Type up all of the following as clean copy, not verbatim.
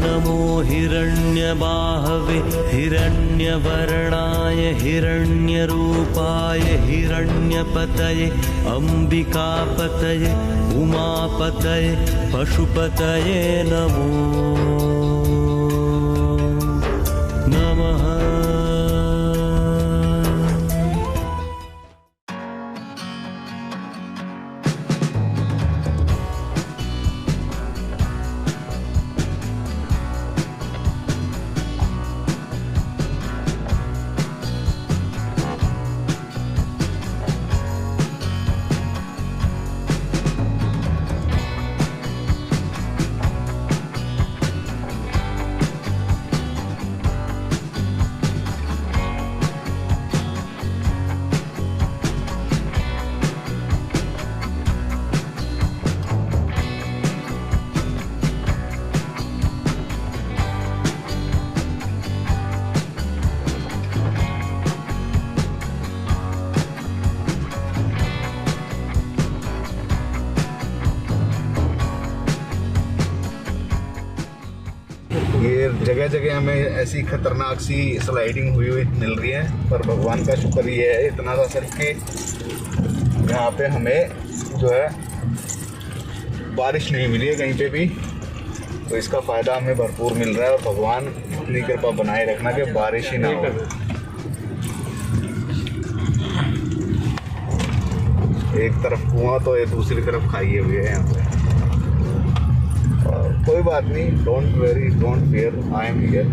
नमो हिरण्यबाहवे हिरण्यवर्णाय हिरण्यरूपाय हिरण्यपतये अम्बिकापतये उमापतये पशुपतये नमो नमः। ये जगह जगह हमें ऐसी खतरनाक सी स्लाइडिंग हुई हुई मिल रही है, पर भगवान का शुक्र ये है इतना सा सिर्फ कि यहाँ पे हमें जो है बारिश नहीं मिली है कहीं पे भी, तो इसका फ़ायदा हमें भरपूर मिल रहा है। और भगवान अपनी कृपा बनाए रखना कि बारिश ही ना हो। एक तरफ कुआं तो ये दूसरी तरफ खाइए हुए है यहाँ पे। कोई बात नहीं, don't very, don't fear, I am here.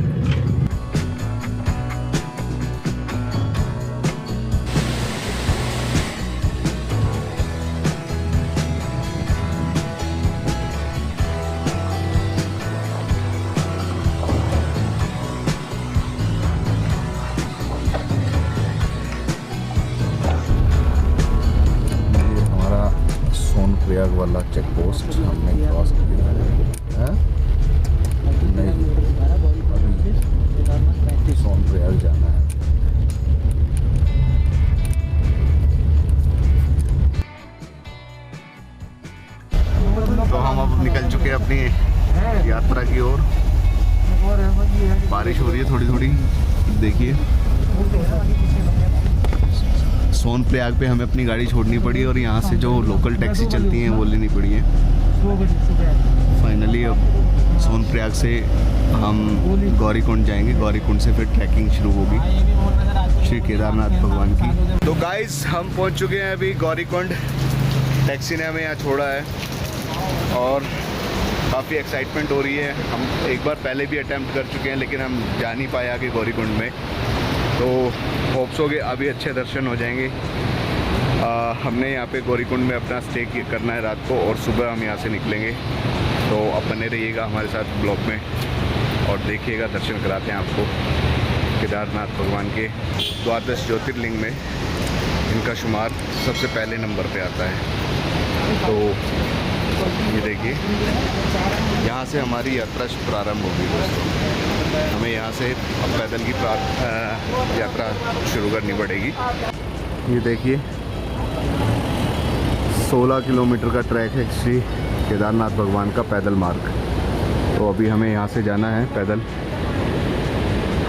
हमारा सोनप्रयाग वाला चेक पोस्ट हमने क्रॉस किया है। नहीं, अभी सोनप्रयाग जाना है। तो हम अब निकल चुके हैं अपनी यात्रा की ओर। बारिश हो रही है थोड़ी थोड़ी, देखिए। सोनप्रयाग पे हमें अपनी गाड़ी छोड़नी पड़ी और यहाँ से जो लोकल टैक्सी चलती हैं वो लेनी पड़ी है। फाइनली अब सोनप्रयाग से हम गौरीकुंड जाएंगे, गौरीकुंड से फिर ट्रैकिंग शुरू होगी श्री केदारनाथ भगवान की। तो गाइस हम पहुंच चुके हैं अभी गौरीकुंड। टैक्सी ने हमें यहाँ छोड़ा है और काफ़ी एक्साइटमेंट हो रही है। हम एक बार पहले भी अटैम्प्ट कर चुके हैं लेकिन हम जा नहीं पाए आगे गौरीकुंड में, तो होप्स हो गए अभी अच्छे दर्शन हो जाएंगे। हमने यहाँ पे गौरीकुंड में अपना स्टे करना है रात को और सुबह हम यहाँ से निकलेंगे। तो आप बने रहिएगा हमारे साथ ब्लॉग में और देखिएगा, दर्शन कराते हैं आपको केदारनाथ भगवान के। 12 ज्योतिर्लिंग में इनका शुमार सबसे पहले नंबर पे आता है। तो ये देखिए, यहाँ से हमारी यात्रा प्रारंभ होगी दोस्तों। हमें यहाँ से अब पैदल की यात्रा शुरू करनी पड़ेगी। ये देखिए 16 किलोमीटर का ट्रैक है श्री केदारनाथ भगवान का पैदल मार्ग। तो अभी हमें यहाँ से जाना है पैदल।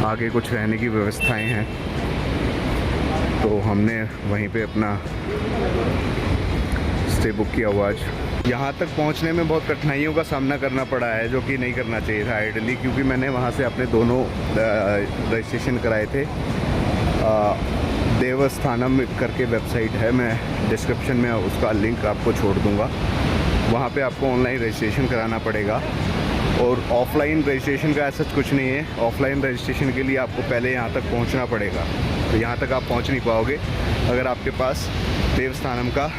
आगे कुछ रहने की व्यवस्थाएं हैं, तो हमने वहीं पे अपना स्टे बुक किया हुआ आज। यहाँ तक पहुँचने में बहुत कठिनाइयों का सामना करना पड़ा है, जो कि नहीं करना चाहिए था आइडली, क्योंकि मैंने वहाँ से अपने दोनों रजिस्ट्रेशन कराए थे। देवस्थानम करके वेबसाइट है, मैं डिस्क्रिप्शन में उसका लिंक आपको छोड़ दूँगा। वहाँ पे आपको ऑनलाइन रजिस्ट्रेशन कराना पड़ेगा और ऑफ़लाइन रजिस्ट्रेशन का ऐसा कुछ नहीं है। ऑफ़लाइन रजिस्ट्रेशन के लिए आपको पहले यहाँ तक पहुँचना पड़ेगा, तो यहाँ तक आप पहुँच नहीं पाओगे अगर आपके पास देवस्थानम का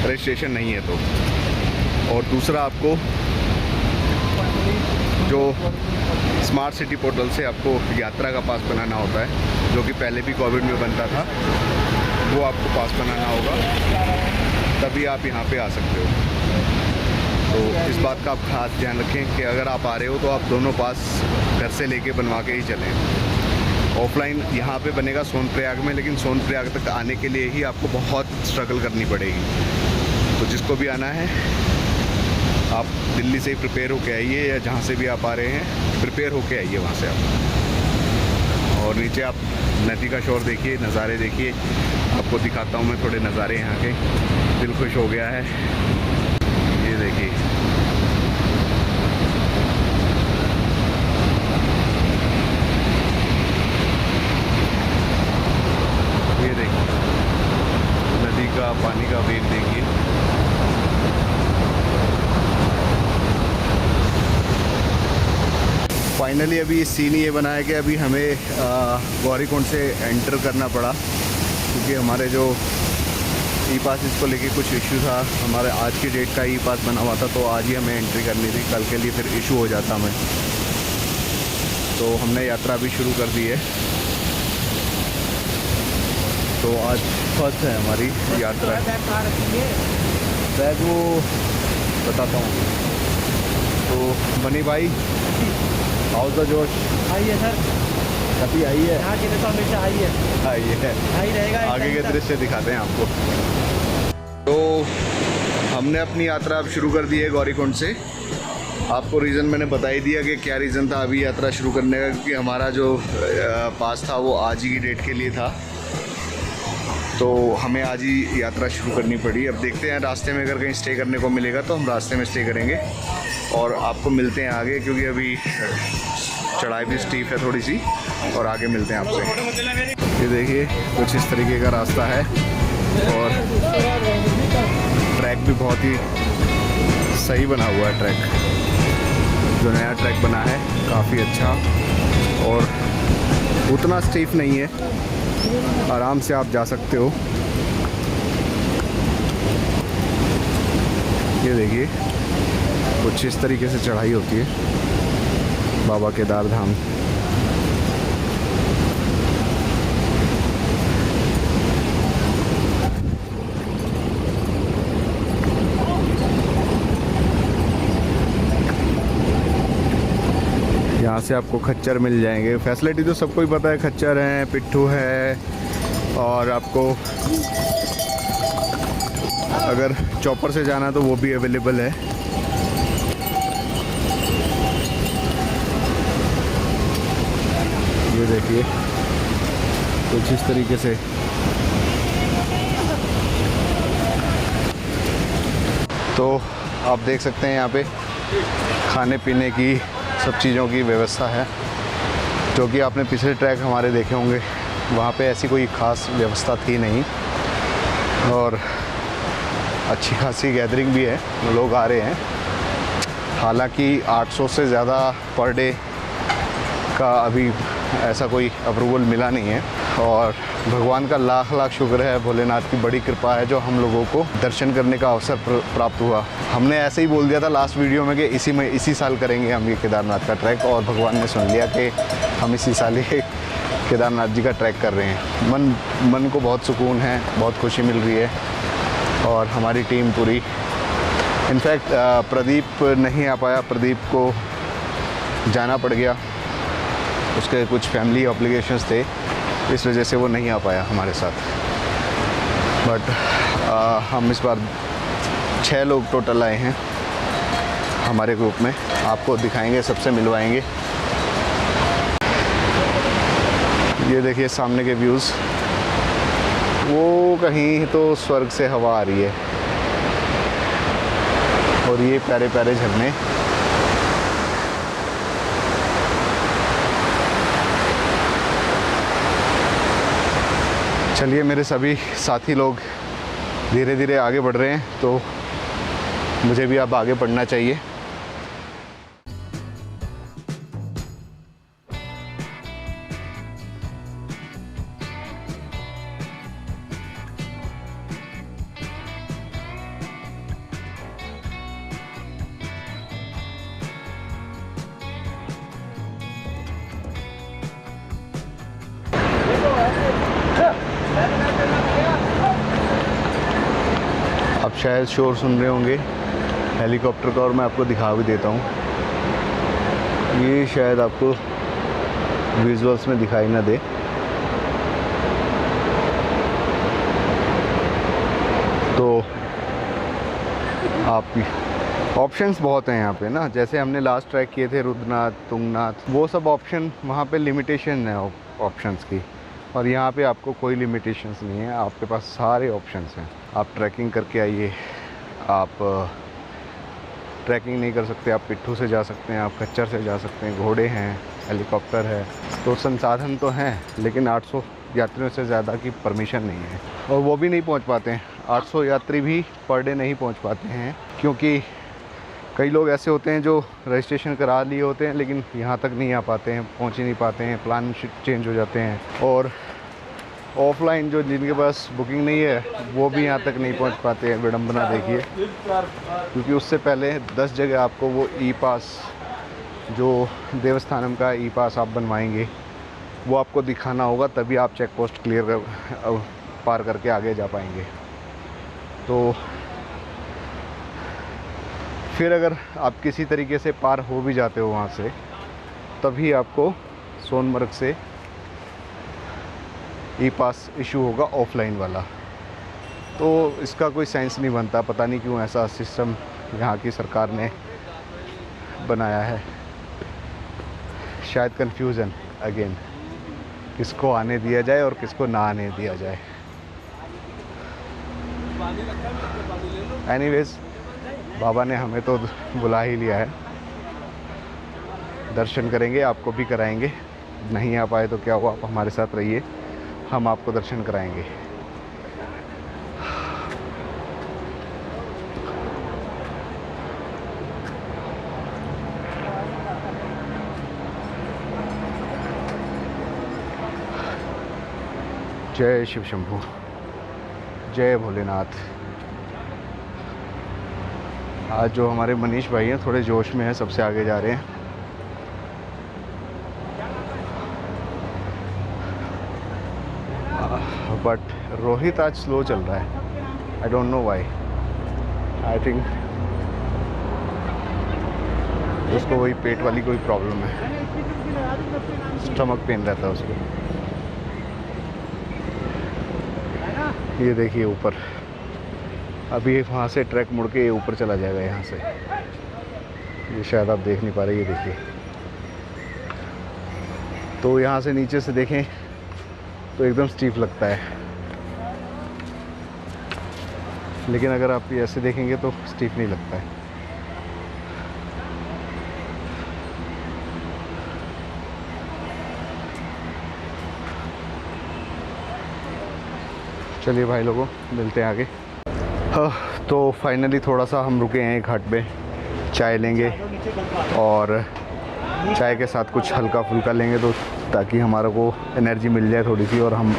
रजिस्ट्रेशन नहीं है तो। और दूसरा, आपको जो स्मार्ट सिटी पोर्टल से आपको यात्रा का पास बनाना होता है, जो कि पहले भी कोविड में बनता था, वो आपको पास बनाना होगा, तभी आप यहाँ पे आ सकते हो। तो इस बात का आप खास ध्यान रखें कि अगर आप आ रहे हो तो आप दोनों पास घर से लेके बनवा के ही चलें। ऑफलाइन यहाँ पे बनेगा सोनप्रयाग में, लेकिन सोनप्रयाग तक आने के लिए ही आपको बहुत स्ट्रगल करनी पड़ेगी। तो जिसको भी आना है आप दिल्ली से ही प्रिपेयर होके आइए या जहाँ से भी आप आ रहे हैं प्रिपेयर होके आइए वहाँ से आप। और नीचे आप नदी का शोर देखिए, नज़ारे देखिए। आपको दिखाता हूँ मैं थोड़े नज़ारे यहाँ के, दिल खुश हो गया है। ये देखिए, ये देखिए नदी का पानी का वेग देखिए। फाइनली अभी सीन ये बनाया कि अभी हमें गौरीकुंड से एंटर करना पड़ा, क्योंकि हमारे जो ई पास इसको लेके कुछ इशू था। हमारे आज की डेट का ई पास बना हुआ था, तो आज ही हमें एंट्री करनी थी, कल के लिए फिर इशू हो जाता हमें। तो हमने यात्रा भी शुरू कर दी है। तो आज फर्स्ट है हमारी यात्रा। बैग वो बताता हूँ। तो बनी भाई, हाउस द जोश? आइए सर, कभी आई है? यहाँ की तो हमेशा आई है, आई है। आई रहेगा। आगे के दृश्य दिखाते हैं आपको। तो हमने अपनी यात्रा अब शुरू कर दी है गौरीकुंड से। आपको रीज़न मैंने बता ही दिया कि क्या रीज़न था अभी यात्रा शुरू करने का, क्योंकि हमारा जो पास था वो आज ही की डेट के लिए था। तो हमें आज ही यात्रा शुरू करनी पड़ी। अब देखते हैं रास्ते में अगर कहीं स्टे करने को मिलेगा तो हम रास्ते में स्टे करेंगे और आपको मिलते हैं आगे, क्योंकि अभी चढ़ाई भी स्टीप है थोड़ी सी, और आगे मिलते हैं आपसे। ये देखिए कुछ इस तरीके का रास्ता है और ट्रैक भी बहुत ही सही बना हुआ है। ट्रैक जो नया ट्रैक बना है काफ़ी अच्छा और उतना स्टीफ नहीं है, आराम से आप जा सकते हो। ये देखिए कुछ इस तरीके से चढ़ाई होती है बाबा केदार धाम। यहाँ से आपको खच्चर मिल जाएंगे। फैसिलिटी तो सबको ही पता है, खच्चर है, पिट्ठू है, और आपको अगर चॉपर से जाना तो वो भी अवेलेबल है। ये देखिए कुछ इस तरीके से। तो आप देख सकते हैं यहाँ पे खाने पीने की सब चीज़ों की व्यवस्था है, जो कि आपने पिछले ट्रैक हमारे देखे होंगे, वहाँ पे ऐसी कोई ख़ास व्यवस्था थी नहीं। और अच्छी खासी गैदरिंग भी है, लोग आ रहे हैं। हालांकि 800 से ज़्यादा पर डे का अभी ऐसा कोई अप्रूवल मिला नहीं है, और भगवान का लाख लाख शुक्र है, भोलेनाथ की बड़ी कृपा है जो हम लोगों को दर्शन करने का अवसर प्राप्त हुआ। हमने ऐसे ही बोल दिया था लास्ट वीडियो में कि इसी साल करेंगे हम ये केदारनाथ का ट्रैक, और भगवान ने सुन लिया कि हम इसी साल ये केदारनाथ जी का ट्रैक कर रहे हैं। मन को बहुत सुकून है, बहुत खुशी मिल रही है, और हमारी टीम पूरी। इनफैक्ट प्रदीप नहीं आ पाया, प्रदीप को जाना पड़ गया, उसके कुछ फैमिली ऑब्लिगेशंस थे, इस वजह से वो नहीं आ पाया हमारे साथ। बट हम इस बार 6 लोग टोटल आए हैं हमारे ग्रुप में। आपको दिखाएंगे, सबसे मिलवाएंगे। ये देखिए सामने के व्यूज़, वो कहीं तो स्वर्ग से हवा आ रही है, और ये प्यारे प्यारे झरने। चलिए मेरे सभी साथी लोग धीरे धीरे आगे बढ़ रहे हैं, तो मुझे भी अब आगे बढ़ना चाहिए। आप शायद शोर सुन रहे होंगे हेलीकॉप्टर का, और मैं आपको दिखा भी देता हूँ। ये शायद आपको विजुअल्स में दिखाई ना दे। तो आप ऑप्शंस बहुत हैं यहाँ पे ना, जैसे हमने लास्ट ट्रैक किए थे रुद्रनाथ, तुंगनाथ, वो सब ऑप्शन वहाँ पे लिमिटेशन है ऑप्शंस की, और यहाँ पे आपको कोई लिमिटेशंस नहीं है, आपके पास सारे ऑप्शंस हैं। आप ट्रैकिंग करके आइए, आप ट्रैकिंग नहीं कर सकते आप पिट्ठू से जा सकते हैं, आप खच्चर से जा सकते हैं, घोड़े हैं, हेलीकॉप्टर है, तो संसाधन तो हैं, लेकिन 800 यात्रियों से ज़्यादा की परमिशन नहीं है, और वो भी नहीं पहुंच पाते हैं। 800 यात्री भी पर डे नहीं पहुंच पाते हैं, क्योंकि कई लोग ऐसे होते हैं जो रजिस्ट्रेशन करा लिए होते हैं लेकिन यहाँ तक नहीं आ पाते हैं, पहुँच ही नहीं पाते हैं, प्लान चेंज हो जाते हैं, और ऑफलाइन जो जिनके पास बुकिंग नहीं है वो भी यहाँ तक नहीं पहुँच पाते हैं। विडंबना देखिए, क्योंकि उससे पहले 10 जगह आपको वो ई पास, जो देवस्थानम का ई पास आप बनवाएंगे, वो आपको दिखाना होगा, तभी आप चेक पोस्ट क्लियर पार करके आगे जा पाएंगे। तो फिर अगर आप किसी तरीके से पार हो भी जाते हो वहाँ से, तभी आपको सोनमर्ग से ई पास इशू होगा, ऑफलाइन वाला। तो इसका कोई सेंस नहीं बनता, पता नहीं क्यों ऐसा सिस्टम यहाँ की सरकार ने बनाया है। शायद कन्फ्यूज़न अगेन, किसको आने दिया जाए और किसको ना आने दिया जाए। एनीवेज, बाबा ने हमें तो बुला ही लिया है, दर्शन करेंगे, आपको भी कराएंगे। नहीं आ पाए तो क्या हुआ, आप हमारे साथ रहिए, हम आपको दर्शन कराएंगे। जय शिव शंभू, जय भोलेनाथ। आज जो हमारे मनीष भाई हैं थोड़े जोश में हैं, सबसे आगे जा रहे हैं। बट रोहित आज स्लो चल रहा है, I don't know why. I think उसको वही पेट वाली कोई प्रॉब्लम है, स्टमक पेन रहता है उसको। ये देखिए ऊपर, अभी वहाँ से ट्रैक मुड़ के ऊपर चला जाएगा यहाँ से, ये शायद आप देख नहीं पा रहे, ये देखिए। तो यहाँ से नीचे से देखें तो एकदम स्टीफ लगता है, लेकिन अगर आप ये ऐसे देखेंगे तो स्टीफ नहीं लगता है। चलिए भाई लोगों, मिलते हैं आगे। हाँ, तो फाइनली थोड़ा सा हम रुके हैं घाट पे, चाय लेंगे और चाय के साथ कुछ हल्का फुल्का लेंगे, तो ताकि हमारे को एनर्जी मिल जाए थोड़ी सी, और हम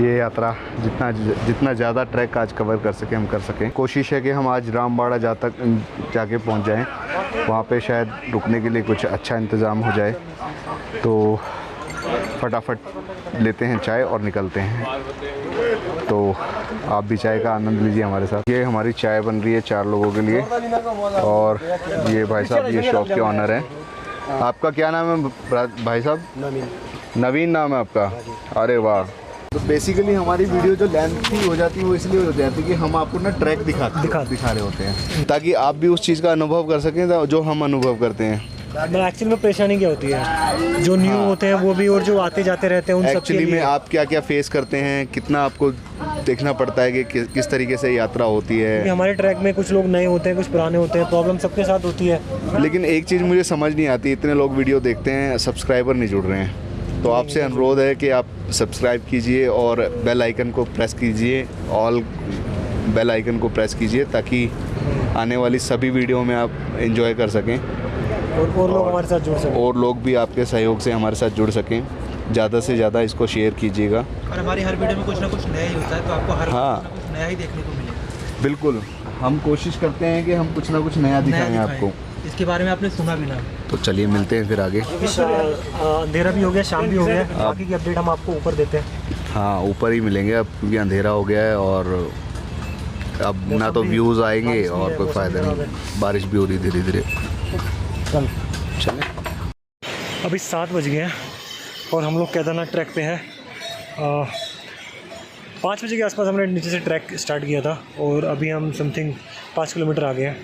ये यात्रा जितना ज़्यादा ट्रैक आज कवर कर सकें हम कर सकें। कोशिश है कि हम आज रामबाड़ा जाके पहुंच जाएं, वहाँ पे शायद रुकने के लिए कुछ अच्छा इंतज़ाम हो जाए। तो फटाफट लेते हैं चाय और निकलते हैं। तो आप भी चाय का आनंद लीजिए हमारे साथ। ये हमारी चाय बन रही है 4 लोगों के लिए, और ये भाई साहब ये शॉप के ऑनर हैं। आपका क्या नाम है भाई साहब? नवीन नाम है आपका? अरे वाह। तो बेसिकली हमारी वीडियो जो लेंथी हो जाती है वो इसलिए हो जाती है कि हम आपको ना ट्रैक दिखा रहे होते हैं, ताकि आप भी उस चीज़ का अनुभव कर सकें जो हम अनुभव करते हैं। एक्चुअली में परेशानी क्या होती है, जो न्यू होते हैं वो भी, और जो आते जाते रहते हैं उन सब एक्चुअली में आप क्या क्या फेस करते हैं, कितना आपको देखना पड़ता है कि किस तरीके से यात्रा होती है। हमारे ट्रैक में कुछ लोग नए होते हैं, कुछ पुराने होते हैं, प्रॉब्लम सबके साथ होती है। लेकिन एक चीज़ मुझे समझ नहीं आती, इतने लोग वीडियो देखते हैं, सब्सक्राइबर नहीं जुड़ रहे हैं। तो आपसे अनुरोध है कि आप सब्सक्राइब कीजिए और बेल आइकन को प्रेस कीजिए, ऑल बेल आइकन को प्रेस कीजिए, ताकि आने वाली सभी वीडियो में आप एंजॉय कर सकें और लोग हमारे साथ जुड़ सकें, और लोग भी आपके सहयोग से हमारे साथ जुड़ सकें। ज़्यादा से ज़्यादा इसको शेयर कीजिएगा। और हमारी हर वीडियो में कुछ ना कुछ नया ही होता है, तो आपको हर हाँ, कुछ नया ही देखने को मिलेगा। बिल्कुल, हम कोशिश करते हैं कि हम कुछ ना कुछ नया दिखाएं आपको। इसके बारे में आपने सुना भी ना। तो चलिए मिलते हैं फिर आगे। अंधेरा भी हो गया, शाम भी हो गया, बाकी की अपडेट हम आपको ऊपर देते हैं। हाँ, ऊपर ही मिलेंगे अब, क्योंकि अंधेरा हो गया है और अब ना तो व्यूज़ आएंगे और कोई फ़ायदा नहीं। बारिश भी हो रही धीरे धीरे। चलें। अभी 7 बज गए हैं और हम लोग केदारनाथ ट्रैक पे हैं। 5 बजे के आसपास हमने नीचे से ट्रैक स्टार्ट किया था और अभी हम समथिंग 5 किलोमीटर आगे हैं।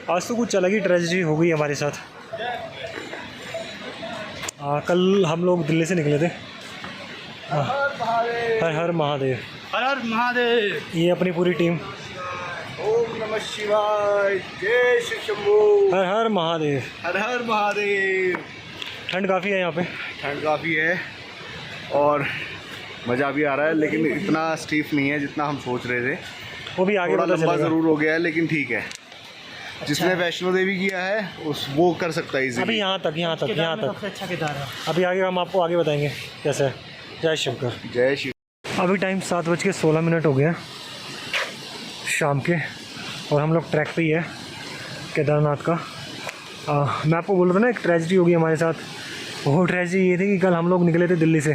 आज तो कुछ अलग ही ट्रेजेडी हो गई हमारे साथ। कल हम लोग दिल्ली से निकले थे। हर हर महादेव, हर हर महादेव। ये अपनी पूरी टीम। ओम नमः शिवाय, जय शिव शंभू, हर हर महादेव, हर हर महादेव। ठंड काफ़ी है यहाँ पे। ठंड काफ़ी है और मज़ा भी आ रहा है, लेकिन इतना स्टीफ नहीं है जितना हम सोच रहे थे। वो भी आगे थोड़ा पता लंबा चलेगा। ज़रूर हो गया है, लेकिन ठीक है। जिसने वैष्णो देवी किया है उस वो कर सकता है अभी इजीली। यहाँ तक सबसे अच्छा केदार है। अभी आगे हम आपको आगे बताएंगे कैसे है। जय शंकर। जय शिव। अभी टाइम 7:16 हो गया शाम के, और हम लोग ट्रैक पे ही है केदारनाथ का। मैं आपको बोल रहा था ना एक ट्रेजेडी होगी हमारे साथ। वो ट्रेजेडी ये थी कि कल हम लोग निकले थे दिल्ली से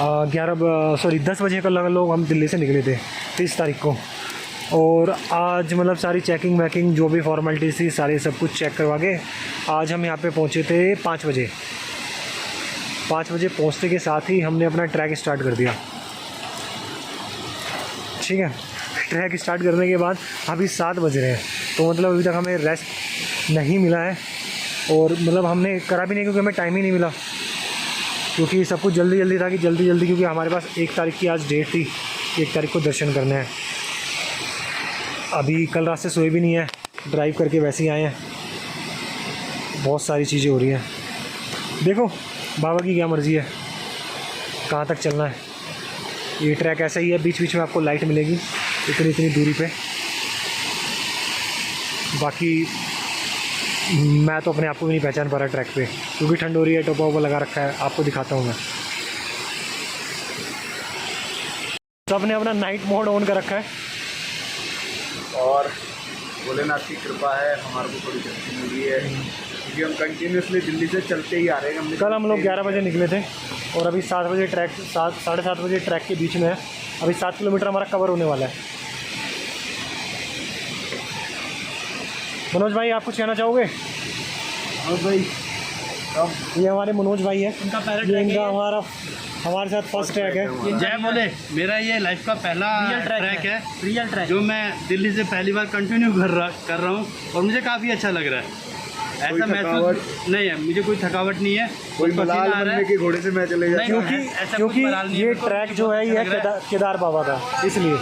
10 बजे कल लोग हम दिल्ली से निकले थे 30 तारीख को। और आज मतलब सारी चेकिंग वैकिंग जो भी फॉर्मेलिटीज़ थी सारी सब कुछ चेक करवा के आज हम यहाँ पे पहुँचे थे 5 बजे। 5 बजे पहुँचने के साथ ही हमने अपना ट्रैक स्टार्ट कर दिया। ठीक है, ट्रैक स्टार्ट करने के बाद अभी 7 बज रहे हैं, तो मतलब अभी तक हमें रेस्ट नहीं मिला है। और मतलब हमने करा भी नहीं क्योंकि हमें टाइम ही नहीं मिला, क्योंकि सब कुछ जल्दी जल्दी था कि जल्दी जल्दी, क्योंकि हमारे पास 1 तारीख की आज डेट थी, 1 तारीख को दर्शन करने हैं। अभी कल रात से सोए भी नहीं है, ड्राइव करके वैसे ही आए हैं। बहुत सारी चीज़ें हो रही हैं। देखो बाबा की क्या मर्ज़ी है कहाँ तक चलना है। ये ट्रैक ऐसा ही है, बीच बीच में आपको लाइट मिलेगी इतनी इतनी दूरी पे। बाकी मैं तो अपने आप को भी नहीं पहचान पा रहा ट्रैक पे, क्योंकि ठंड हो रही है। टोपा वोपा लगा रखा है, आपको दिखाता हूँ मैं। सबने अपना नाइट मोड ऑन कर रखा है। और भोलेनाथ की कृपा है, हमारे को थोड़ी शक्ति मिली है, क्योंकि हम कंटिन्यूसली दिल्ली से चलते ही आ रहे हैं। कल हम लोग 11 बजे निकले थे और अभी 7 बजे ट्रैक 7-7:30 बजे ट्रैक के बीच में है। अभी 7 किलोमीटर हमारा कवर होने वाला है। मनोज भाई आप कुछ कहना चाहोगे? हाँ भाई, ये हमारे मनोज भाई है, उनका पहला ये ट्रैक इनका हमारे साथ फर्स्ट ट्रैक है। जय बोले। मेरा ये लाइफ का पहला ट्रैक है, रियल ट्रैक जो मैं दिल्ली से पहली बार कंटिन्यू कर रहा हूँ और मुझे काफ़ी अच्छा लग रहा है। ऐसा महसूस नहीं है, मुझे कोई थकावट नहीं है, कोई पसीना मलाल आ रहा बनने है। के घोड़े से मैं चले जाता हूँ। नहीं, ऐसा क्योंकि कुछ मलाल नहीं है, ये मेरे को ट्रैक जो है ये अच्छा लग रहा है। केदार बाबा का, इसलिए।